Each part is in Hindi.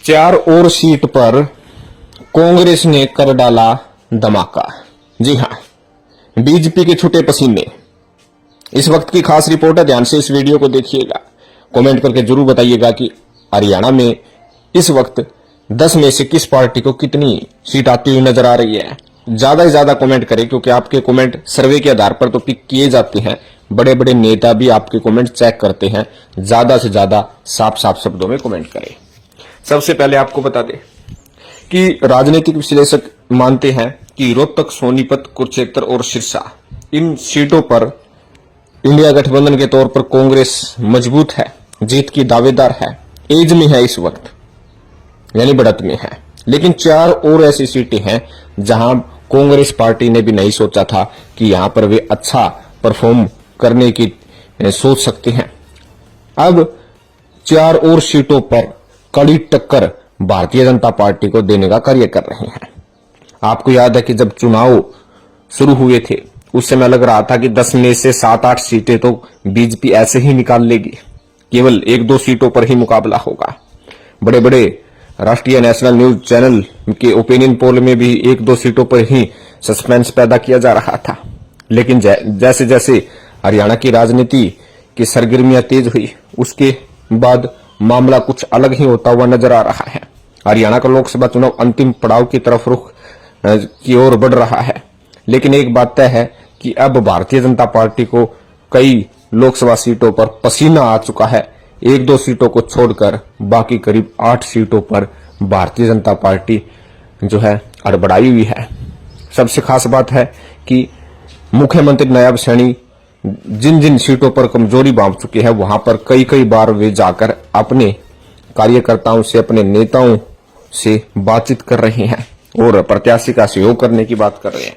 4 और सीट पर कांग्रेस ने कर डाला धमाका। जी हां, बीजेपी के छूटे पसीने। इस वक्त की खास रिपोर्ट है, ध्यान से इस वीडियो को देखिएगा। कमेंट करके जरूर बताइएगा कि हरियाणा में इस वक्त 10 में से किस पार्टी को कितनी सीट आती हुई नजर आ रही है। ज्यादा से ज्यादा कमेंट करें, क्योंकि आपके कमेंट सर्वे के आधार पर तो पिक किए जाते हैं। बड़े बड़े नेता भी आपके कमेंट चेक करते हैं। ज्यादा से ज्यादा साफ साफ शब्दों में कमेंट करें। सबसे पहले आपको बता दें कि राजनीतिक विश्लेषक मानते हैं कि रोहतक, सोनीपत, कुरुक्षेत्र और सिरसा, इन सीटों पर इंडिया गठबंधन के तौर पर कांग्रेस मजबूत है, जीत की दावेदार है, एज में है, इस वक्त यानी बढ़त में है। लेकिन 4 और ऐसी सीटें हैं जहां कांग्रेस पार्टी ने भी नहीं सोचा था कि यहां पर वे अच्छा परफॉर्म करने की सोच सकते हैं। अब 4 और सीटों पर कड़ी टक्कर भारतीय जनता पार्टी को देने का कार्य कर रहे हैं। आपको याद है कि जब चुनाव शुरू हुए थे उस समय लग रहा था कि 10 में से 7-8 सीटें तो बीजेपी ऐसे ही निकाल लेगी, केवल 1-2 सीटों पर ही मुकाबला होगा। बड़े बड़े राष्ट्रीय नेशनल न्यूज चैनल के ओपिनियन पोल में भी 1-2 सीटों पर ही सस्पेंस पैदा किया जा रहा था। लेकिन जैसे जैसे हरियाणा की राजनीति की सरगर्मियां तेज हुई, उसके बाद मामला कुछ अलग ही होता हुआ नजर आ रहा है। हरियाणा का लोकसभा चुनाव अंतिम पड़ाव की तरफ रुख की ओर बढ़ रहा है। लेकिन एक बात तय है कि अब भारतीय जनता पार्टी को कई लोकसभा सीटों पर पसीना आ चुका है। 1-2 सीटों को छोड़कर बाकी करीब 8 सीटों पर भारतीय जनता पार्टी जो है अड़बड़ाई हुई है। सबसे खास बात है कि मुख्यमंत्री नायब सैनी जिन जिन सीटों पर कमजोरी भांप चुके हैं, वहां पर कई कई बार वे जाकर अपने कार्यकर्ताओं से, अपने नेताओं से बातचीत कर रहे हैं और प्रत्याशी का सहयोग करने की बात कर रहे हैं।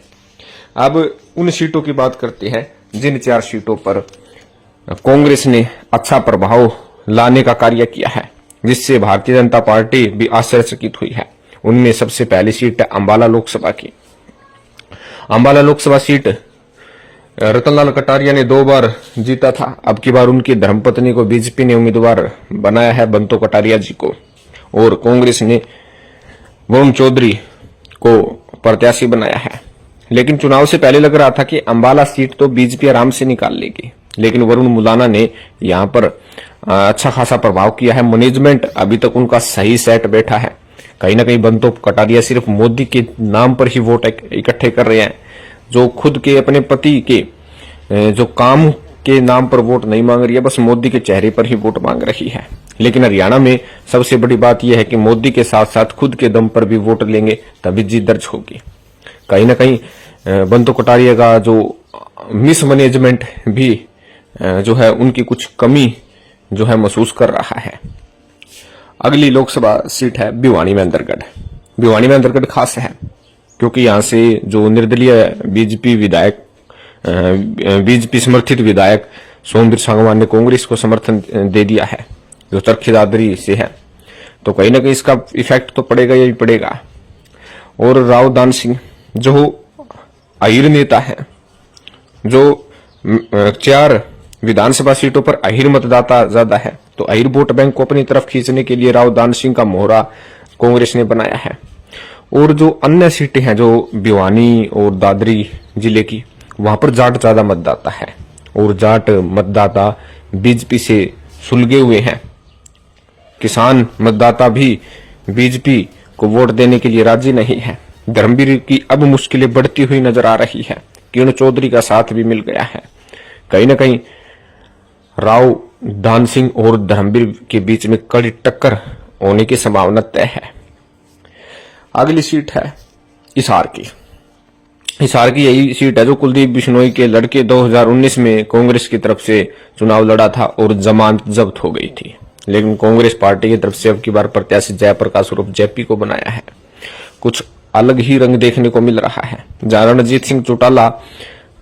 अब उन सीटों की बात करते हैं जिन 4 सीटों पर कांग्रेस ने अच्छा प्रभाव लाने का कार्य किया है, जिससे भारतीय जनता पार्टी भी आश्चर्यचकित हुई है। उनमें सबसे पहली सीट है अंबाला लोकसभा की। अंबाला लोकसभा सीट रतनलाल कटारिया ने 2 बार जीता था। अब की बार उनकी धर्मपत्नी को बीजेपी ने उम्मीदवार बनाया है, बंतो कटारिया जी को, और कांग्रेस ने वरुण चौधरी को प्रत्याशी बनाया है। लेकिन चुनाव से पहले लग रहा था कि अंबाला सीट तो बीजेपी आराम से निकाल लेगी, लेकिन वरुण मुलाना ने यहां पर अच्छा खासा प्रभाव किया है। मैनेजमेंट अभी तक उनका सही सेट बैठा है। कहीं ना कहीं बंतो कटारिया सिर्फ मोदी के नाम पर ही वोट इकट्ठे कर रहे हैं, जो खुद के अपने पति के जो काम के नाम पर वोट नहीं मांग रही है, बस मोदी के चेहरे पर ही वोट मांग रही है। लेकिन हरियाणा में सबसे बड़ी बात यह है कि मोदी के साथ साथ खुद के दम पर भी वोट लेंगे तभी जीत दर्ज होगी। कहीं ना कहीं बंतो कटारिया का जो मिसमैनेजमेंट भी जो है, उनकी कुछ कमी जो है महसूस कर रहा है। अगली लोकसभा सीट है भिवानी महेंद्रगढ़। भिवानी महेंद्रगढ़ खास है क्योंकि यहां से जो निर्दलीय बीजेपी समर्थित विधायक सोमवीर सांगवान ने कांग्रेस को समर्थन दे दिया है, जो चरखी दादरी से है, तो कहीं ना कहीं इसका इफेक्ट तो पड़ेगा ही पड़ेगा। और राव दान सिंह जो अहिर नेता है, जो 4 विधानसभा सीटों पर अहिर मतदाता ज्यादा है, तो अहिर वोट बैंक को अपनी तरफ खींचने के लिए राव दान सिंह का मोहरा कांग्रेस ने बनाया है। और जो अन्य सीटें हैं, जो भिवानी और दादरी जिले की, वहां पर जाट ज्यादा मतदाता है और जाट मतदाता बीजेपी से सुलगे हुए हैं। किसान मतदाता भी बीजेपी को वोट देने के लिए राजी नहीं है। धर्मवीर की अब मुश्किलें बढ़ती हुई नजर आ रही है। किरण चौधरी का साथ भी मिल गया है। कहीं ना कहीं राव दान सिंह और धर्मवीर के बीच में कड़ी टक्कर होने की संभावना तय है। अगली सीट है हिसार की। हिसार की यही सीट है जो कुलदीप बिश्नोई के लड़के 2019 में कांग्रेस की तरफ से चुनाव लड़ा था और जमानत जब्त हो गई थी। लेकिन कांग्रेस पार्टी की तरफ से अब की बार प्रत्याशी जयप्रकाश उर्फ जेपी को बनाया है। कुछ अलग ही रंग देखने को मिल रहा है। जहां रणजीत सिंह चौटाला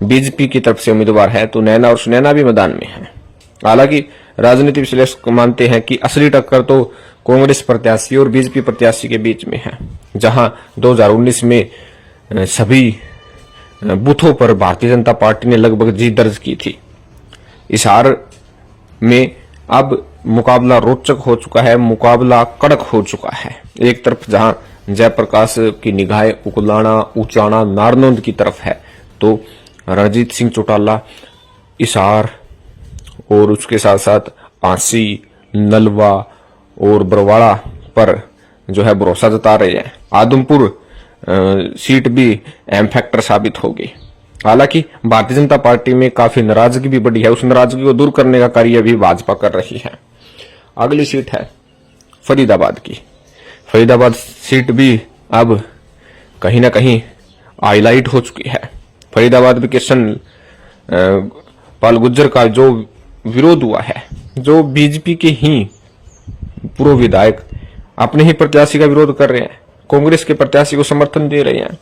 बीजेपी की तरफ से उम्मीदवार है, तो नैना और सुनैना भी मैदान में है। हालांकि राजनीति विश्लेषक मानते हैं कि असली टक्कर तो कांग्रेस प्रत्याशी और बीजेपी प्रत्याशी के बीच में है। जहां 2019 में सभी बूथों पर भारतीय जनता पार्टी ने लगभग जीत दर्ज की थी, हिसार में अब मुकाबला रोचक हो चुका है, मुकाबला कड़क हो चुका है। एक तरफ जहां जयप्रकाश की निगाहें उकुलाना, उचाना, नारनौंद की तरफ है, तो रणजीत सिंह चौटाला हिसार और उसके साथ साथ आंसी, नलवा और बरवाड़ा पर जो है भरोसा जता रहे हैं। आदमपुर सीट भी अहम फैक्टर साबित होगी। हालांकि भारतीय जनता पार्टी में काफी नाराजगी भी बढ़ी है, उस नाराजगी को दूर करने का कार्य भी भाजपा कर रही है। अगली सीट है फरीदाबाद की। फरीदाबाद सीट भी अब कहीं ना कहीं हाईलाइट हो चुकी है। फरीदाबाद में किशन पाल गुर्जर का जो विरोध हुआ है, जो बीजेपी के ही पूर्व विधायक अपने ही प्रत्याशी का विरोध कर रहे हैं, कांग्रेस के प्रत्याशी को समर्थन दे रहे हैं,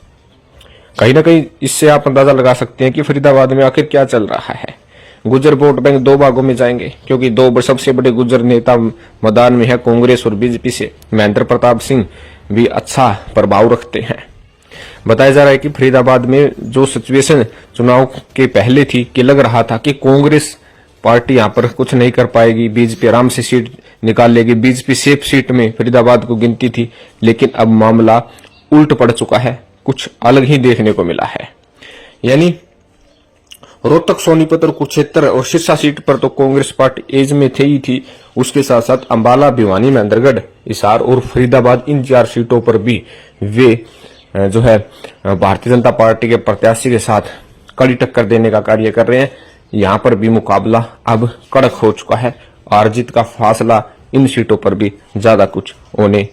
कहीं ना कहीं इससे आप अंदाजा लगा सकते हैं कि फरीदाबाद में आखिर क्या चल रहा है। गुर्जर वोट बैंक दो भागों में जाएंगे, क्योंकि दो सबसे बड़े गुर्जर नेता मैदान में है, कांग्रेस और बीजेपी से। महेंद्र प्रताप सिंह भी अच्छा प्रभाव रखते हैं। बताया जा रहा है कि फरीदाबाद में जो सिचुएशन चुनाव के पहले थी कि लग रहा था कि कांग्रेस पार्टी यहां पर कुछ नहीं कर पाएगी, बीजेपी आराम से सीट निकाल लेगी, बीजेपी सेफ सीट में फरीदाबाद को गिनती थी, लेकिन अब मामला उल्ट पड़ चुका है, कुछ अलग ही देखने को मिला है। यानी रोहतक, सोनीपत और कुरुक्षेत्र और सिरसा सीट पर तो कांग्रेस पार्टी एज में थे ही थी, उसके साथ साथ अंबाला, भिवानी, महेंद्रगढ़, हिसार और फरीदाबाद, इन 4 सीटों पर भी वे जो है भारतीय जनता पार्टी के प्रत्याशी के साथ कड़ी टक्कर देने का कार्य कर रहे हैं। यहां पर भी मुकाबला अब कड़क हो चुका है। हार जीत का फासला इन सीटों पर भी ज्यादा कुछ होने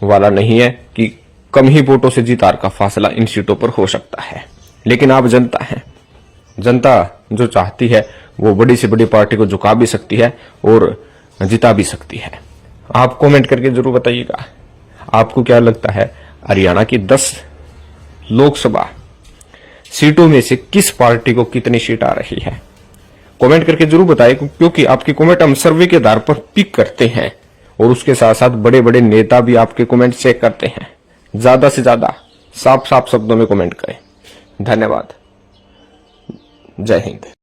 वाला नहीं है कि कम ही वोटों से जीत हार का फासला इन सीटों पर हो सकता है। लेकिन आप जनता हैं, जनता जो चाहती है वो बड़ी से बड़ी पार्टी को झुका भी सकती है और जिता भी सकती है। आप कमेंट करके जरूर बताइएगा, आपको क्या लगता है हरियाणा की 10 लोकसभा सीटों में से किस पार्टी को कितनी सीट आ रही है? कमेंट करके जरूर बताएं, क्योंकि आपके कमेंट हम सर्वे के आधार पर पिक करते हैं और उसके साथ साथ बड़े बड़े नेता भी आपके कमेंट चेक करते हैं। ज्यादा से ज्यादा साफ साफ शब्दों में कमेंट करें। धन्यवाद। जय हिंद।